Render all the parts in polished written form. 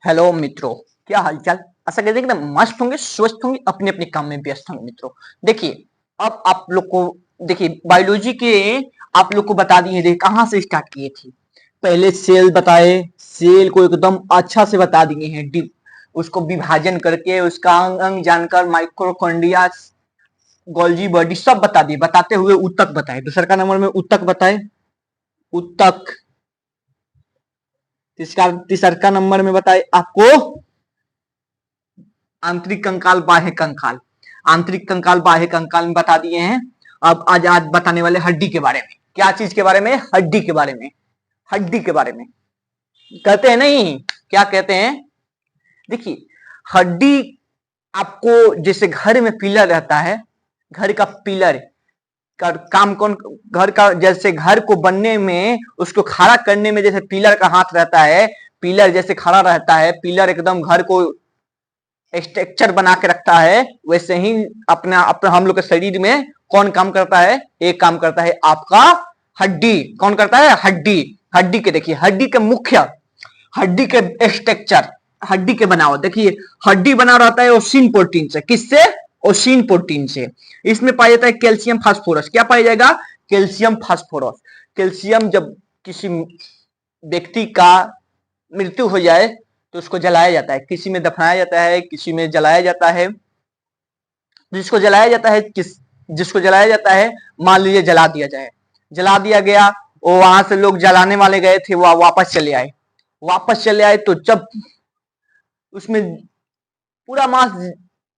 Hello मित्रों, क्या हालचाल। आशा करते हैं एकदम मस्त होंगे, स्वस्थ होंगे, अपने अपने काम में व्यस्त होंगे। मित्रों देखिए, अब आप लोग को देखिए बायोलॉजी के आप लोग को बता दिए। देखिए कहाँ से स्टार्ट किए थे। पहले सेल बताए, सेल को एकदम अच्छा से बता दिए हैं, डीप उसको विभाजन करके उसका अंग अंग जानकर माइक्रोकॉन्ड्रिया, गोल्जी बॉडी सब बता दिए। बताते हुए ऊतक बताए, दूसरा का नंबर में ऊतक बताए, ऊतक। तीसरा नंबर में बताए आपको आंतरिक कंकाल, बाह्य कंकाल। आंतरिक कंकाल, बाह्य कंकाल में बता दिए हैं। अब आज बताने वाले हड्डी के बारे में। क्या चीज के बारे में? हड्डी के बारे में। हड्डी के बारे में कहते हैं नहीं, क्या कहते हैं? देखिए, हड्डी आपको जैसे घर में पिलर रहता है, घर का पिलर का काम कौन? घर का जैसे घर को बनने में, उसको खड़ा करने में जैसे पिलर का हाथ रहता है, पिलर जैसे खड़ा रहता है, पिलर एकदम घर को स्ट्रक्चर बना के रखता है, वैसे ही अपना हम लोग के शरीर में कौन काम करता है? एक काम करता है आपका हड्डी। कौन करता है? हड्डी। हड्डी के देखिए, हड्डी के मुख्य, हड्डी के स्ट्रक्चर, हड्डी के बनाओ। देखिए हड्डी बना रहता है ओसिन प्रोटीन से। किससे? ओसिन प्रोटीन से। इसमें पाया जाता है कैल्शियम फास्फोरस। क्या पाया जाएगा? Calcium phosphorus. कैल्शियम जब किसी व्यक्ति का मृत्यु हो जाए तो उसको जलाया जाता है, किसी में दफनाया जाता है, किसी में जलाया जाता है। जिसको जलाया जाता है, जिसको जलाया जाता है, मान लीजिए जला दिया जाए, जला दिया गया, वो वहां से लोग जलाने वाले गए थे, वो वापस चले आए। वापस चले आए तो जब उसमें पूरा मांस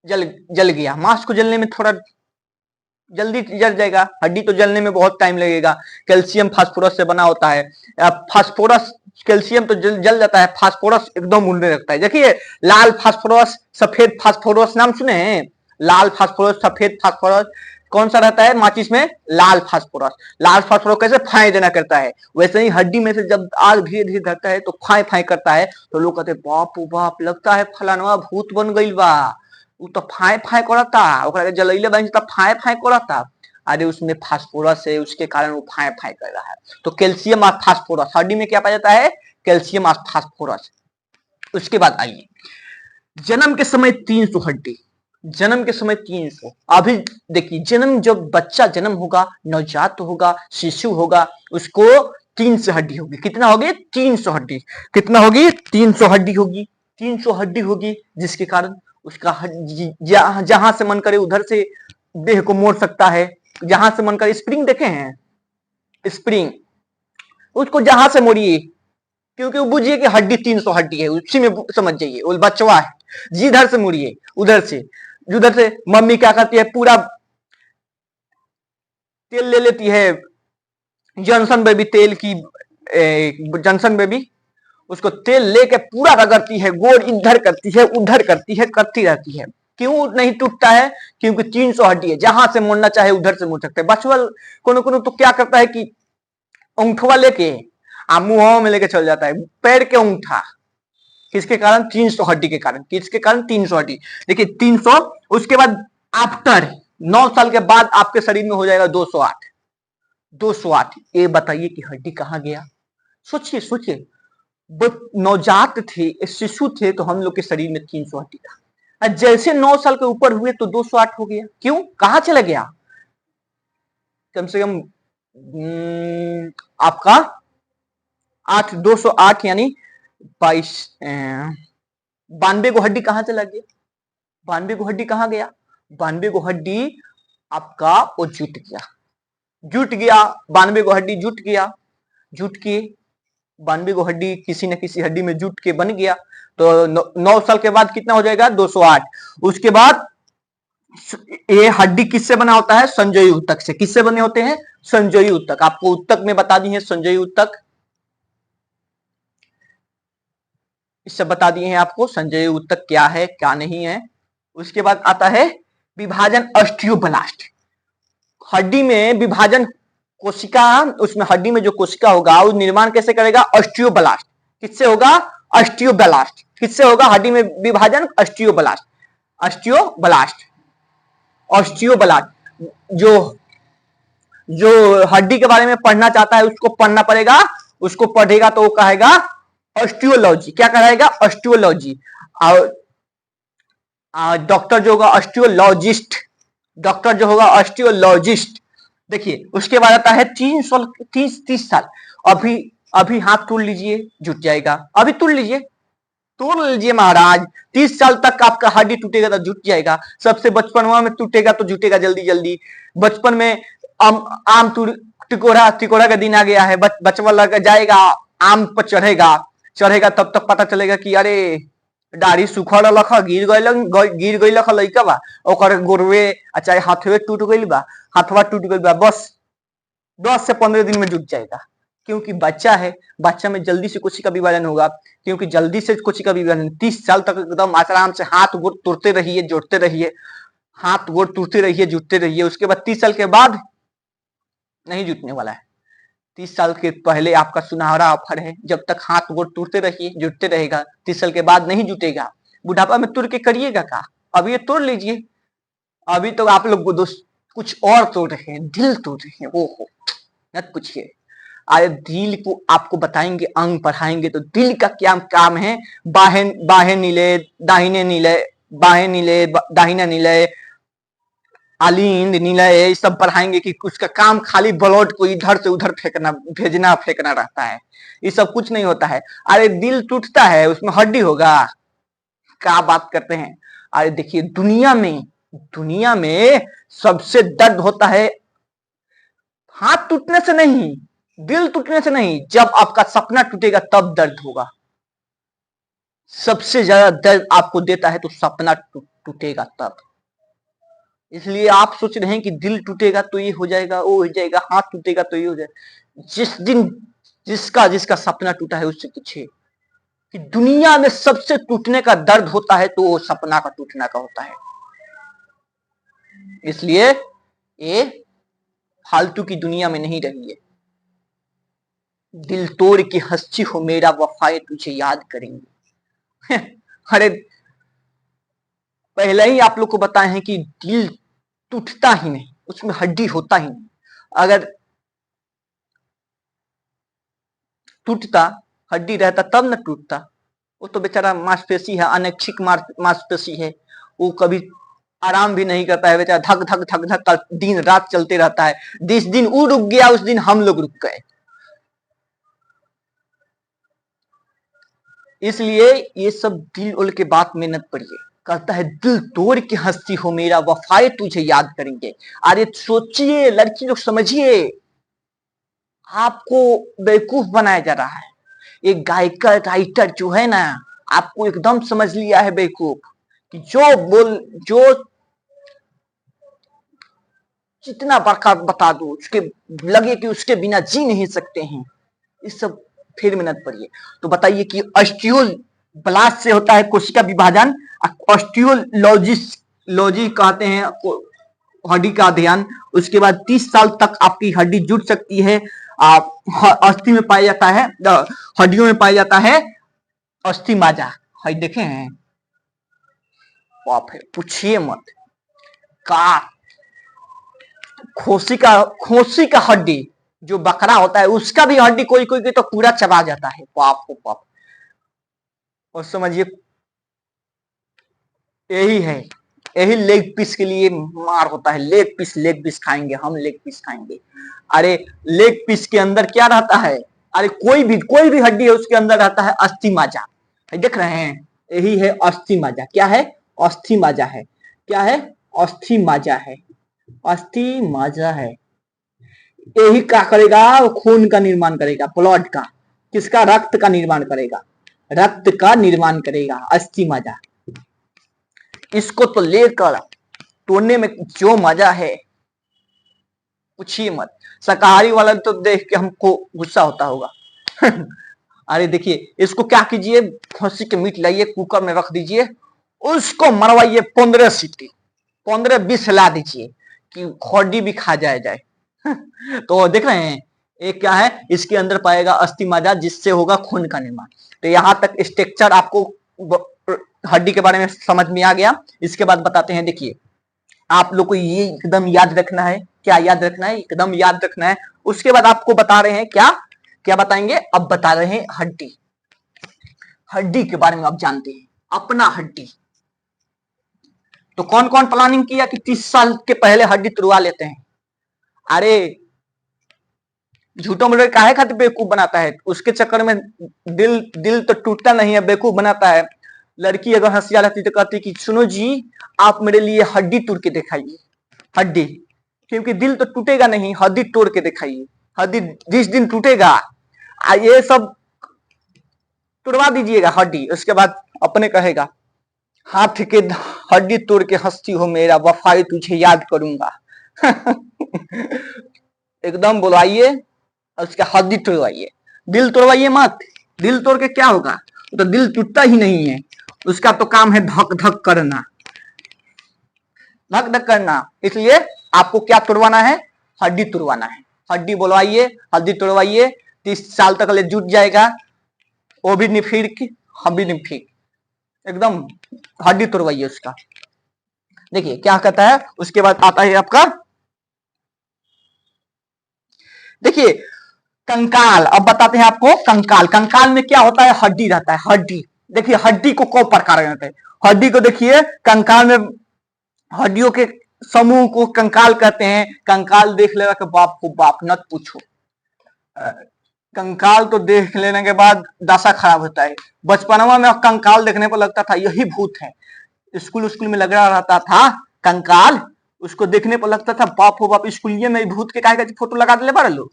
जल जल गया। मांस को जलने में थोड़ा जल्दी जल जाएगा, हड्डी तो जलने में बहुत टाइम लगेगा। कैल्शियम फास्फोरस से बना होता है। फास्फोरस, कैल्शियम तो जल जाता है, फास्फोरस एकदम उड़ने लगता है। देखिए लाल फास्फोरस, सफेद फास्फोरस नाम सुने हैं? लाल फास्फोरस, सफेद फास्फोरस। कौन सा रहता है माचिस में? लाल फास्फोरस। लाल फास्फोरस कैसे फाई देना करता है, वैसे ही हड्डी में से जब आग धीरे धीरे धरता है तो फाई फाई करता है, तो लोग कहते हैं बाप रे बाप, लगता है फलानवा भूत बन गई बा, उ तो फाय फाय करता, ओकरा के जलैले बानी त फाय फाय करता। अरे उसमें फास्फोरस है, उसके कारण वो फाय फाय कर रहा है। तो कैल्शियम और फास्फोरस, हड्डी में क्या पाया जाता है? कैल्शियम और फास्फोरस। उसके बाद आइए, जन्म के समय 300 हड्डी। जन्म के समय 300। अभी देखिए, जन्म जब बच्चा जन्म होगा, नवजात होगा, शिशु होगा, उसको 300 हड्डी होगी। कितना होगी? 300 हड्डी। कितना होगी? 300 हड्डी होगी। 300 हड्डी होगी, जिसके कारण उसका जहां से मन करे उधर से देह को मोड़ सकता है। जहां से मन करे, स्प्रिंग देखे हैं? स्प्रिंग, उसको जहां से मोड़िए, क्योंकि वो बुझिए कि हड्डी 300 हड्डी है, उसी में समझ जाइए वो बचवा है। जिधर से मुड़िए उधर से, उधर से मम्मी क्या करती है, पूरा तेल ले लेती है, जॉनसन बेबी तेल की, जॉनसन बेबी, उसको तेल लेके पूरा रगड़ती है, गोड़ इधर करती है उधर करती है, करती रहती है। क्यों नहीं टूटता है? क्योंकि 300 हड्डी है, जहां से मुड़ना चाहे उधर से मुड़ सकते हैं। बचवा कोनो कोनो तो क्या करता है कि अंगूठवा लेके मुंह में लेके चल जाता है, पैर के अंगूठा। किसके कारण? 300 हड्डी के कारण। किसके कारण? 300 हड्डी। देखिए 300। उसके बाद आफ्टर 9 साल के बाद आपके शरीर में हो जाएगा 208। 208। ये बताइए कि हड्डी कहां गया? सोचिए सोचिए, नवजात थे, शिशु थे, तो हम लोग के शरीर में 300 हड्डी था। जैसे 9 साल के ऊपर हुए तो 208 हो गया। क्यों? कहां चला गया? कम से कम आपका 8, 208 यानी 22, 92 को हड्डी कहां चला गया? 92 को हड्डी कहां गया? 92 को हड्डी आपका वो जुट गया, जुट गया। 92 को हड्डी जुट गया, जुट के 92 को हड्डी किसी न किसी हड्डी में जुट के बन गया। तो 9 साल के बाद कितना हो जाएगा? 208। उसके बाद ये हड्डी किससे बना होता है? संजयी ऊतक से। किससे बने होते हैं? संजयी ऊतक। आपको ऊतक में बता दी है, संजयी ऊतक, इससे बता दिए हैं आपको संजयी ऊतक क्या है क्या नहीं है। उसके बाद आता है विभाजन, ऑस्टियोब्लास्ट। हड्डी में विभाजन, कोशिका, उसमें हड्डी में जो कोशिका होगा वो निर्माण कैसे करेगा? ऑस्टियोब्लास्ट। किससे होगा? ऑस्टियोब्लास्ट। किससे होगा हड्डी में विभाजन? ऑस्टियोब्लास्ट। Osteoblast, osteoblast. जो जो हड्डी के बारे में पढ़ना चाहता है उसको पढ़ना पड़ेगा, उसको पढ़ेगा तो वो कहेगा ऑस्टियोलॉजी क्या कराएगा? ऑस्टियोलॉजी। और डॉक्टर जो होगा ऑस्टियोलॉजिस्ट, डॉक्टर जो होगा ऑस्टियोलॉजिस्ट। देखिए उसके बाद आता है 30 साल। अभी अभी हाथ तोड़ लीजिए जुट जाएगा, अभी तोड़ लीजिए, तोड़ लीजिए महाराज। 30 साल तक आपका हड्डी टूटेगा तो जुट जाएगा। सबसे बचपन में टूटेगा तो जुटेगा जल्दी जल्दी। बचपन में आम टिकोरा टिकोरा का दिन आ गया है, बचपन लग जाएगा, आम पर चढ़ेगा, चढ़ेगा तब तक पता चलेगा कि अरे डाढ़ी सुखल लख गिर गई लख लइका बा, ओकर गोरवे चाहे हाथवे टूट गई बा, हाथवा टूट गई बा, बस 10 से 15 दिन में जुट जाएगा। क्योंकि बच्चा है, बच्चा में जल्दी से कोशिका विभाजन होगा, क्योंकि जल्दी से कोशिका विभाजन। 30 साल तक एकदम आराम से हाथ गोड़ तोड़ते रहिए, जोड़ते रहिए, हाथ गोड़ तोड़ते रहिए, जुटते रहिए। उसके बाद 30 साल के बाद नहीं जुटने वाला है। 30 साल के पहले आपका सुनहरा ऑफर है, जब तक हाथ गोड़ तोड़ते रहिए, जुटते रहेगा। 30 साल के बाद नहीं जुटेगा। बुढ़ापा में तुर के करिएगा का? अभी ये तोड़ लीजिए। अभी तो आप लोग दोस्त कुछ और तोड़ रहे हैं, दिल तोड़ रहे हैं। ओहो मत पूछिए। अरे दिल को आपको बताएंगे, अंग पढ़ाएंगे तो दिल का क्या काम है। बाहें नीले, दाहिने नीले, बाहें नीले, दाहिना नीले, आलिंद नीलय, ये सब पढ़ाएंगे कि उसका काम खाली ब्लड को इधर से उधर फेंकना, भेजना फेंकना रहता है। ये सब कुछ नहीं होता है। अरे दिल टूटता है, उसमें हड्डी होगा? क्या बात करते हैं। अरे देखिए दुनिया में सबसे दर्द होता है हाथ टूटने से नहीं, दिल टूटने से नहीं, जब आपका सपना टूटेगा तब दर्द होगा। सबसे ज्यादा दर्द आपको देता है तो सपना टूटेगा तब। इसलिए आप सोच रहे हैं कि दिल टूटेगा तो ये हो जाएगा, वो हो जाएगा, हाथ टूटेगा तो ये हो जाएगा। जिस दिन जिसका सपना टूटा है उससे पूछिए कि दुनिया में सबसे टूटने का दर्द होता है तो वो सपना का टूटने का होता है। इसलिए ये फालतू की दुनिया में नहीं रहिए। दिल तोड़ के हंसी हो मेरा, वफाएं तुझे याद करेंगे। अरे पहले ही आप लोग को बताए हैं कि दिल टूटता ही नहीं, उसमें हड्डी होता ही नहीं। अगर टूटता, हड्डी रहता तब न टूटता। वो तो बेचारा मांसपेशी है, अनैच्छिक मांसपेशी है, वो कभी आराम भी नहीं करता है बेचारा। धक धक धक धक दिन रात चलते रहता है। जिस दिन वो रुक गया उस दिन हम लोग रुक गए। इसलिए ये सब दिल उल के बात में मत पड़िए। कहता है दिल तोड़ के हंसती हो मेरा, वफाएं तुझे याद करेंगे। अरे सोचिए लड़की लोग, समझिए आपको बेवकूफ बनाया जा रहा है। एक गायकर राइटर जो है ना, आपको एकदम समझ लिया है बेवकूफ, कि जो जितना बड़का बता दो उसके लगे कि उसके बिना जी नहीं सकते हैं। इस सब फिर मेहनत पड़िए। तो बताइए कि ऑस्टियोल ब्लास्ट से होता है कोशिका विभाजन। ऑस्टियोलॉजी कहते हैं हड्डी का अध्ययन। उसके बाद 30 साल तक आपकी हड्डी जुट सकती है। अस्थि में पाया जाता है, हड्डियों में पाया जाता है अस्थि माजा। है देखे हैं आप? पूछिए मत। का खोसी का हड्डी जो बकरा होता है उसका भी हड्डी कोई कोई तो पूरा चबा जाता है। पाप हो पाप। और समझिए यही है, यही लेग पीस के लिए मार होता है। लेग पीस खाएंगे हम, लेग पीस खाएंगे। अरे लेग पीस के अंदर क्या रहता है? अरे कोई भी हड्डी है उसके अंदर रहता है अस्थि माजा। देख रहे हैं, यही है अस्थि माजा। क्या है? अस्थि माजा है। क्या है? अस्थि माजा है। अस्थि माजा है। यही क्या करेगा? वो खून का निर्माण करेगा, ब्लड का। किसका? रक्त का निर्माण करेगा, रक्त का निर्माण करेगा अस्थि माजा। इसको तो लेकर तोड़ने में जो मजा है पूछिए मत। शाकाहारी वाला तो देख के हमको गुस्सा होता होगा। अरे देखिए इसको क्या कीजिए, खस्सी के मीट लाइए, कुकर में रख दीजिए, उसको मरवाइए 15 सीटी, 15-20 हिला दीजिए कि हड्डी भी खा जाए। तो देख रहे हैं एक क्या है, इसके अंदर पाएगा अस्थि माजा, जिससे होगा खून का निर्माण। तो यहां तक स्ट्रक्चर आपको हड्डी के बारे में समझ में आ गया। इसके बाद बताते हैं, देखिए आप लोग को ये एकदम याद रखना है। क्या याद रखना है? एकदम याद रखना है। उसके बाद आपको बता रहे हैं क्या क्या बताएंगे, अब बता रहे हैं हड्डी। हड्डी के बारे में आप जानते हैं, अपना हड्डी। तो कौन कौन प्लानिंग किया कि 30 साल के पहले हड्डी तुड़वा लेते हैं? अरे झूठों में काहे खातिर बेवकूफ बनाता है, उसके चक्कर में दिल दिल तो टूटता नहीं है, बेवकूफ बनाता है। लड़की अगर हंसिया रहती तो कहती कि सुनो जी आप मेरे लिए हड्डी तोड़ के दिखाइए, हड्डी, क्योंकि दिल तो टूटेगा नहीं, हड्डी तोड़ के दिखाइए। हड्डी जिस दिन टूटेगा ये सब तुड़वा दीजिएगा हड्डी, उसके बाद अपने कहेगा हाथ के हड्डी तोड़ के हंसती हो मेरा वफाई तुझे याद करूंगा। एकदम बुलाइए, उसका हड्डी तोड़वाइए, दिल तोड़वाइए मत। दिल तोड़ के क्या होगा, तो दिल टूटता ही नहीं है, उसका तो काम है धक धक करना, धक धक करना। इसलिए आपको क्या तोड़वाना है, हड्डी तोड़वाना है। हड्डी बुलवाइए, हड्डी तोड़वाइए, 30 साल तक ले जुट जाएगा, वो भी नहीं फिर की, हम भी नहीं फिर, एकदम हड्डी तोड़वाइए उसका। देखिए क्या कहता है, उसके बाद आता है आपका, देखिए कंकाल। अब बताते हैं आपको कंकाल। कंकाल में क्या होता है, हड्डी रहता है, हड्डी। देखिए हड्डी को कौ प्रकार रहते हैं, हड्डी को देखिए कंकाल में हड्डियों के समूह को कंकाल कहते हैं। कंकाल देख लेगा कि बाप को बाप नत पूछो, कंकाल तो देख लेने के बाद दशा खराब होता है। बचपनवा में कंकाल देखने पर लगता था यही भूत है, स्कूल में लगा रहता था कंकाल, उसको देखने पर लगता था बाप हो बाप, स्कूलिये में भूत के काहे फोटो लगा दिले बारे लोग,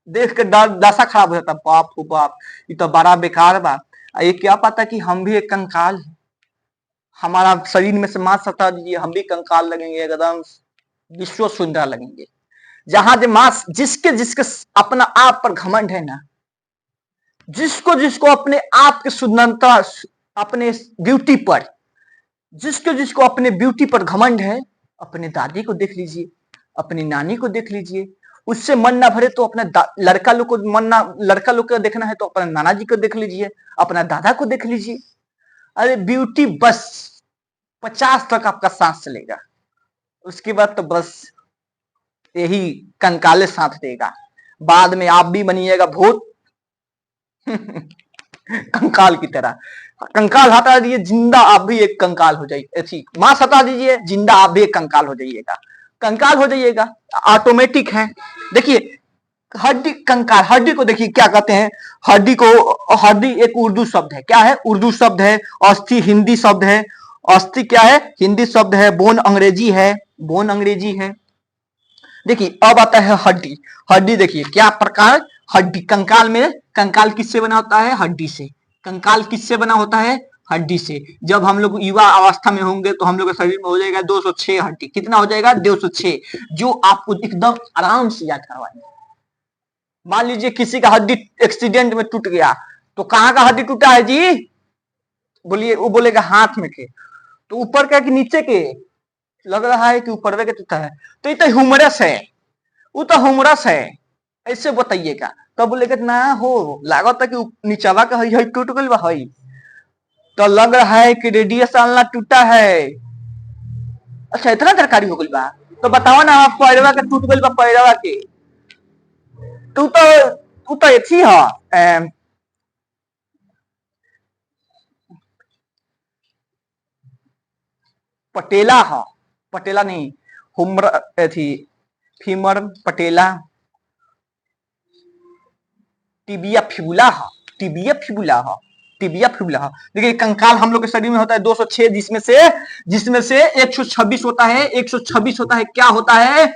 देख के दशा खराब हो जाता, बाप हो बाप ये तो बड़ा बेकार बा। ये क्या पता कि हम भी एक कंकाल है, हमारा शरीर में से मांस हटा दीजिए, हम भी कंकाल लगेंगे, एकदम विश्व सुंदर लगेंगे। जहां जो मांस जिसके जिसके अपना आप पर घमंड है ना, जिसको जिसको अपने आप की सुंदरता, अपने ब्यूटी पर, जिसको जिसको अपने ब्यूटी पर घमंड है, अपने दादी को देख लीजिए, अपनी नानी को देख लीजिए, उससे मन ना भरे तो अपना लड़का लोग को मन ना, लड़का लोग को देखना है तो अपना नाना जी को देख लीजिए, अपना दादा को देख लीजिए। अरे ब्यूटी बस 50 तक आपका सांस चलेगा, उसके बाद तो बस यही कंकाले साथ देगा, बाद में आप भी बनिएगा भूत। कंकाल की तरह कंकाल हटा दीजिए, जिंदा आप भी एक कंकाल हो जाइए, ऐसी मांस हटा दीजिए, जिंदा आप भी एक कंकाल हो जाइएगा, कंकाल हो जाइएगा, ऑटोमेटिक है। देखिए हड्डी, कंकाल, हड्डी को देखिए क्या कहते हैं, हड्डी को, हड्डी एक उर्दू शब्द है, क्या है, उर्दू शब्द है। अस्थि हिंदी शब्द है, अस्थि क्या है, हिंदी शब्द है। बोन अंग्रेजी है, बोन अंग्रेजी है। देखिए अब आता है हड्डी। हड्डी देखिए क्या प्रकार, हड्डी कंकाल में, कंकाल किससे बना होता है, हड्डी से। कंकाल किससे बना होता है, हड्डी से। जब हम लोग युवा अवस्था में होंगे तो हम लोग के शरीर में हो जाएगा 206 हड्डी, कितना हो जाएगा, 206, जो आपको एकदम आराम से याद करवाएंगे। मान लीजिए किसी का हड्डी एक्सीडेंट में टूट गया, तो कहाँ का हड्डी टूटा है जी, बोलिए, वो बोलेगा हाथ में के, तो ऊपर का कि नीचे के, लग रहा है कि ऊपर के टूटा है, तो ये तो ह्यूमरस है, वो तो ह्यूमरस है, ऐसे बताइएगा। तब बोलेगा ना हो लागत है कि नीचवा का है टूट गई बा, है तो लग रहा है कि रेडिएशन टूटा है। अच्छा इतना तरकारी हो गई बा, तो बताओ ना आप पैरवा के टूट गई बा, पैरवा के, तू तो अच्छी है, पटेला है, पटेला नहीं, हुमर थी, फीमर पटेला, टिबिया फिबुला है, टिबिया फिबुला है, टिबिया फिबुला है। देखिए कंकाल हम लोग के शरीर में होता है 206, जिसमें से 126 होता है, 126 होता है, क्या होता है,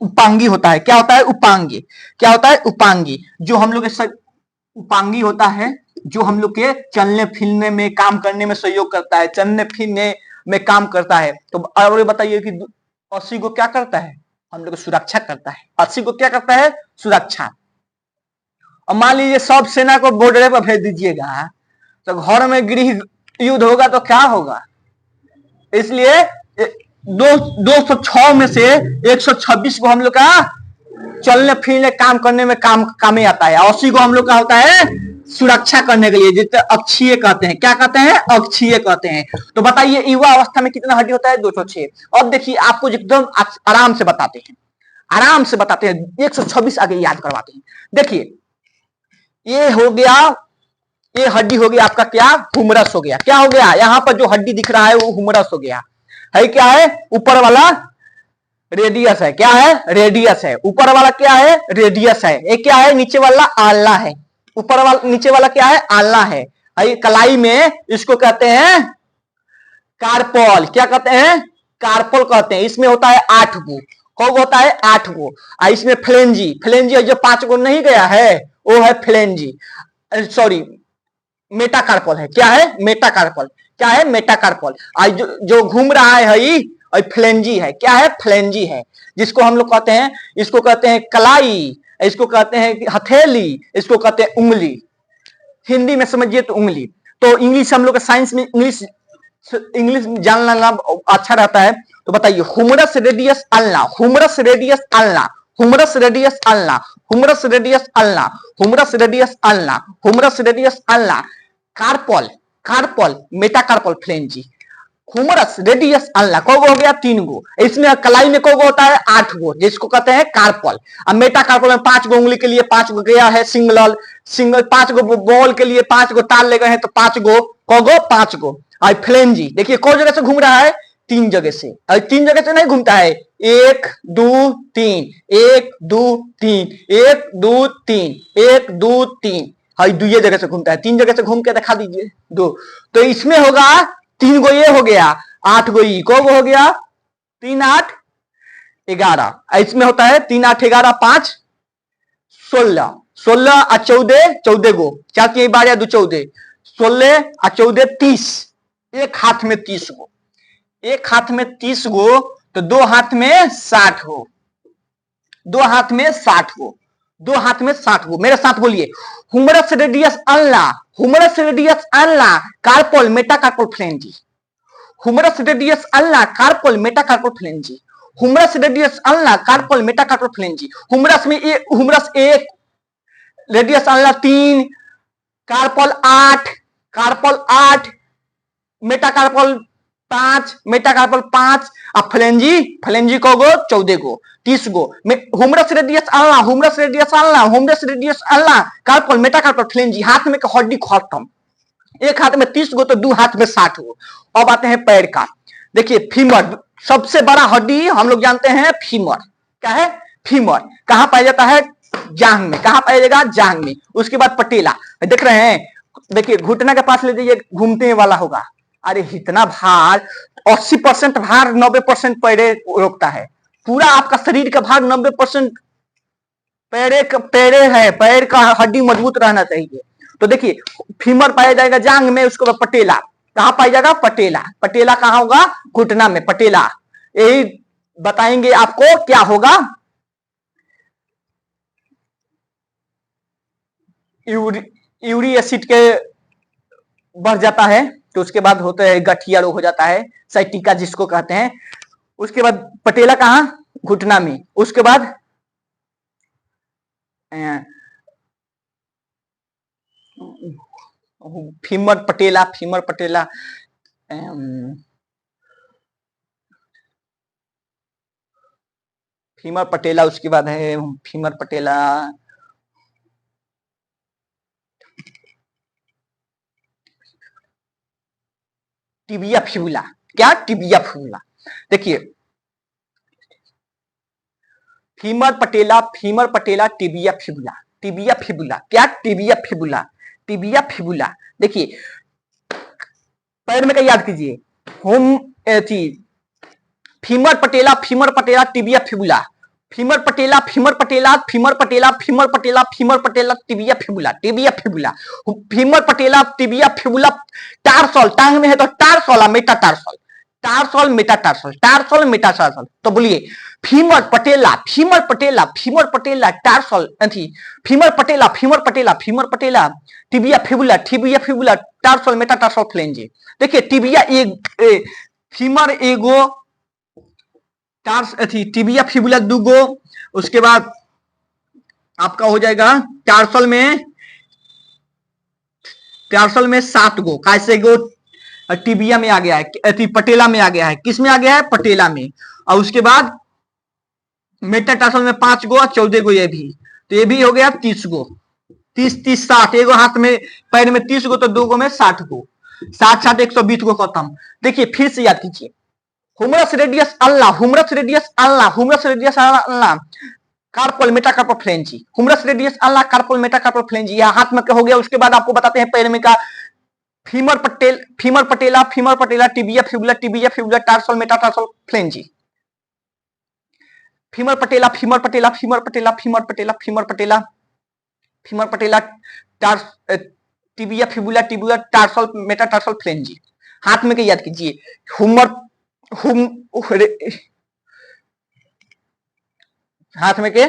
उपांगी होता है। क्या होता है, उपांगी। क्या होता है, उपांगी, जो हम लोग के उपांगी होता है, जो हम लोग के चलने फिरने में, काम करने में सहयोग करता है, चलने फिरने में काम करता है। तो और बताइए कि 80 को क्या करता है, हम लोग सुरक्षा करता है। 80 को क्या करता है, सुरक्षा। और मान लीजिए सब सेना को बॉर्डर पर भेज दीजिएगा, तो घर में गृह युद्ध होगा तो क्या होगा। इसलिए 206 में से 126 को हम लोग का चलने फिरने, काम करने में काम ही आता है। 80 को हम लोग का होता है सुरक्षा करने के लिए, जिसे अक्षीय कहते हैं। क्या कहते हैं, अक्षीय कहते हैं। तो बताइए युवा अवस्था में कितना हड्डी होता है, 206। अब देखिए आपको एकदम आराम से बताते हैं, आराम से बताते हैं, 126 आगे याद करवाते हैं। देखिए ये हो गया ये हड्डी हो गया आपका क्या, हुमरस हो गया। क्या हो गया, यहाँ पर जो हड्डी दिख रहा है वो हुमरस हो गया है। क्या है, ऊपर वाला रेडियस है। क्या है, रेडियस है। ऊपर वाला क्या है, रेडियस है। ये क्या है, नीचे वाला आल्ला है। ऊपर वाला, नीचे वाला क्या है, आल्ला है। कलाई में इसको कहते हैं कार्पोल। क्या कहते हैं, कार्पोल कहते हैं। इसमें होता है 8 गो। कौन होता है, 8 गो। इसमें फ्लेंजी, फ्लेंजी जो 5 गो नहीं गया है वो है फ्लेंजी, सॉरी मेटाकार्पल है। क्या है, मेटाकार्पल। क्या है, मेटाकार्पल। जो घूम रहा है फ्लेंजी है। क्या है, फ्लेंजी है। जिसको हम लोग कहते हैं, इसको कहते हैं कलाई, इसको कहते हैं हथेली, इसको कहते हैं उंगली। हिंदी में समझिए तो उंगली। तो इंग्लिश हम लोग साइंस में इंग्लिश जानना अच्छा रहता है। तो बताइए, humerus radius ulna, humerus radius ulna, humerus radius ulna, humerus radius ulna, humerus radius ulna, humerus radius ulna, carpal, carpal, metacarpal, phalanges. Humerus radius ulna कौगो हो गया, 3 गो। इसमें कलाई में कौगो होता है, 8 गो, जिसको कहते हैं कार्पल। अब मेटाकार्पल में 5 गो उंगली के लिए 5 गो गया है, सिंगल सिंगल 5 गो बॉल के लिए 5 गो तार ले गए हैं, तो 5 गो कौगो, 5 गो। और फ्लेंजी देखिए कौन जगह से घूम रहा है, 3 जगह से। और 3 जगह से नहीं घूमता है, 1 2 3, 1 2 3, 1 2 3, 1 2 3, हाँ 2 जगह से घूमता है। 3 जगह से घूम के दिखा दीजिए, 2। तो इसमें होगा 3 गो ये हो गया, 8 गो ई, को हो गया 3 8 11। इसमें होता है 3 8 11 5 16, 16 और 14, 14 गो, 4 3 12 2 14, 16 और 14 30। एक हाथ में 30 गो, एक हाथ में 30 गो, तो 2 हाथ में 60 गो, 2 हाथ में 60 गो, 2 हाथ में 60 गो। मेरे साथ बोलिए, humerus radius ulna, humerus radius ulna, carpal, metacarpal, phalanges. Humerus radius ulna, carpal, metacarpal, phalanges. Humerus radius ulna, carpal, metacarpal, phalanges. Humerus में humerus 1, radius ulna 3, carpal 8, carpal 8, metacarpal 5, metacarpal 5, और फ्लेंजी, फ्लेंजी को गो 14 गो, 30 गो। Humerus radius ulna, humerus radius ulna, humerus radius ulna, carpal, metacarpal, phalanges. हाथ में हड्डी खत्म, एक हाथ में 30 गो तो 2 हाथ में 60 गो। अब आते हैं पैर का। देखिए फीमर, सबसे बड़ा हड्डी हम लोग जानते हैं फीमर। क्या है, फीमर। कहां पाया जाता है, जांघ में। कहां पाया जाएगा, जांघ में। उसके बाद पटेला, देख रहे हैं, देखिए घुटना के पास ले जाइए, घूमने वाला होगा। अरे इतना भार, 80% भार 90% पैरे रोकता है। पूरा आपका शरीर का भार 90% पैरे है। पैर का हड्डी मजबूत रहना चाहिए। तो देखिए फीमर पाया जाएगा जांघ में। उसके बाद पटेला, कहां पाया जाएगा, पटेला। पटेला कहां होगा, घुटना में, पटेला। यही बताएंगे आपको क्या होगा। यूरिक एसिड के बढ़ जाता है, तो उसके बाद होता है गठिया रोग हो जाता है, साइटिका जिसको कहते हैं। उसके बाद पटेला कहां, घुटना में। उसके बाद femur patella, femur patella, femur patella. उसके बाद है फीमर पटेला, टिबिया फिबुला। क्या, टिबिया फिबुला। देखिए femur patella, femur patella, tibia fibula, tibia fibula. क्या, टिबिया फिबुला, टिबिया फिबुला। देखिए पैर में क्या याद कीजिए, होम femur patella, femur patella, tibia fibula, femur patella, femur patella, femur patella, femur patella, femur patella, tibia fibula, tibia fibula, femur patella, tibia fibula. Tarsal, टांग में है तो टारसल, मेटाटारसल, टारसल, मेटाटारसल, टारसल, मेटाटारसल। तो बोलिए femur patella, femur patella, femur पटेला, टारसल, femur patella, femur patella, femur patella, tibia fibula, tibia fibula, टारसल, मेटाटारसल, फ्लेंजी। देखिए tibia एक, femur एगो, tibia fibula 2 गो। उसके बाद आपका हो जाएगा टारसल में 7 गो। कैसे गो, टिबिया में आ गया है, पटेला में आ गया है। किस में आ गया है, पटेला में। और उसके बाद मेटाटार्सल में 5 गो, 14 गो ये भी। तो ये भी हो गया 30 गो। 30 60, एगो हाथ में पैर में 30 गो तो 2 गो में 60 गो, 60 60 120 गो खत्म। देखिए फिर से याद कीजिए, हुमरस रेडियस अल्लाह, हुमरस रेडियस अल्लाह, हुमरस रेडियस अल्लाह, carpel metacarpal phalanges, humerus radius अल्लाह, कार्पल मेटाकार्पल फ्लेंजी, यह हाथ में हो गया। उसके बाद आपको बताते हैं पैर में का, femur patella, femur patella, tibia fibula, tarsal metatarsal phalanges, femur patella, femur patella, femur patella, femur patella, femur patella, femur patella, tibia fibula, tarsal metatarsal phalanges. हाथ में क्या याद कीजिए, हाथ में के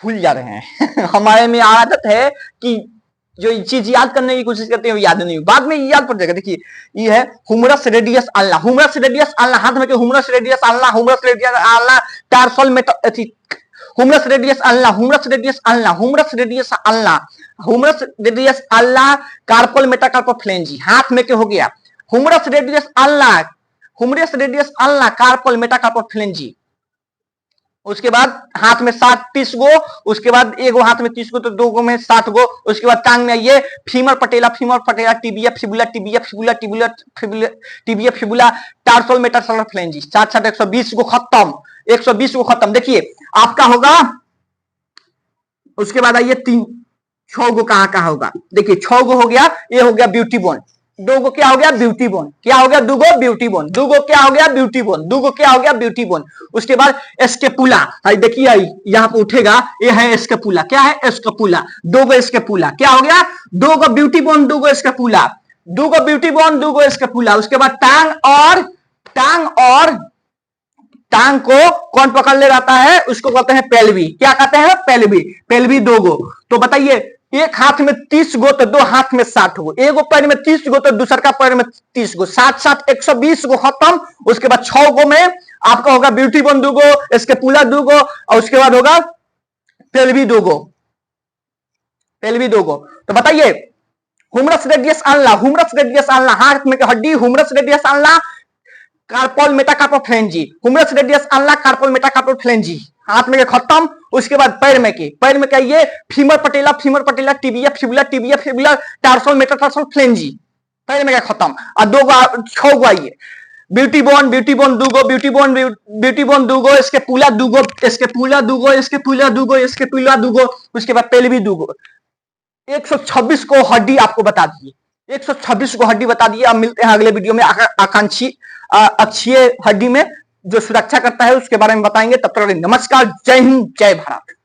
भूल जा रहे हैं हमारे में आदत है कि जो चीज याद करने की कोशिश करते हैं वो याद नहीं, बाद में याद पड़ जाएगा। देखिए ये है हुमरस रेडियस अल्लाह, हुमरस रेडियस अल्लाह, हाथ में के हुमरस रेडियस अल्लाह, हुमरस रेडियस अल्लाह, टार्सल मेटा, हुमरस रेडियस अल्लाह, हुमरस रेडियस अल्लाह, हुमरस रेडियस अल्लाह, हुमरस रेडियस अल्लाह, कार्पल मेटाकार्पल फ्लेंजी। हाथ में के हो गया हुमरस रेडियस अल्लाह, हुमरस रेडियस अल्लाह, कार्पल मेटाकार्पल फ्लेंजी। उसके बाद हाथ में 30 गो, उसके बाद एगो हाथ में 30 गो तो 2 गो में 60 गो। उसके बाद टांग में आइए, femur patella, tibia fibula, tarsal metatarsal फ्लेंजी, 60 60 120 गो खत्म, 120 गो खत्म। देखिए आपका होगा, उसके बाद आइए 6 गो कहां होगा। देखिए 6 गो हो गया, ये हो गया ब्यूटी बोन, 2 गो क्या हो गया ब्यूटी बोन, क्या हो गया 2 गो ब्यूटी बोन, 2 गो क्या हो गया ब्यूटी बोन, 2 गो क्या हो गया ब्यूटी बोन। उसके बाद एस्केपुला, देखिए यहां पे उठेगा, ये है एस्केपुला, क्या है एस्केपुला, 2 गो एस्केपुला, क्या हो गया 2 गो ब्यूटी बोन, 2 गो एस्केपुला, 2 गो ब्यूटी बोन, 2 गो एस्केपुला। उसके बाद टांग को कौन पकड़ ले जाता है, उसको कहते हैं पेल्वी, क्या कहते हैं पेल्वी, पेल्वी 2 गो। तो बताइए एक हाथ में 30 गो तो 2 हाथ में 60 गो, एगो पैर में 30 गो तो दूसर का पैर में 30 गो, 60 60 120 गो खत्म। उसके बाद 6 गो में आपका होगा ब्यूटी बोन 2 गो, एस्केपुला 2 गो, और उसके बाद होगा पेल्वी 2 गो, पेल्वी 2 गो। तो बताइए हुमरस रेडियस अल्लाह, हुमरस रेडियस अल्लाह, हाथ में हड्डी, हुमरस रेडियस अल्लाह, carpel metacarpal phalanges, humerus radius अल्लाह, कार्पल मेटाकार्पल फ्लेंजी, हाथ में खत्म। उसके बाद पैर में क्या, ये femur patella, tibia fibula, tarsal metatarsal फ्लेंजी, पैर में क्या खत्म। और 2 गो 6 गो आइए, ब्यूटी बोन 2 गो, ब्यूटी बोन 2 गो, एस्केपुला 2 गो, एस्केपुला 2 गो, एस्केपुला 2 गो, एस्केपुला 2 गो। उसके बाद पेल्वी 2 गो, 126 को हड्डी आपको बता दिए, 126 को हड्डी बता दिए। अब मिलते हैं अगले वीडियो में आकांक्षी अक्षीय हड्डी में जो सुरक्षा करता है उसके बारे में बताएंगे। तब तक नमस्कार, जय हिंद, जय भारत।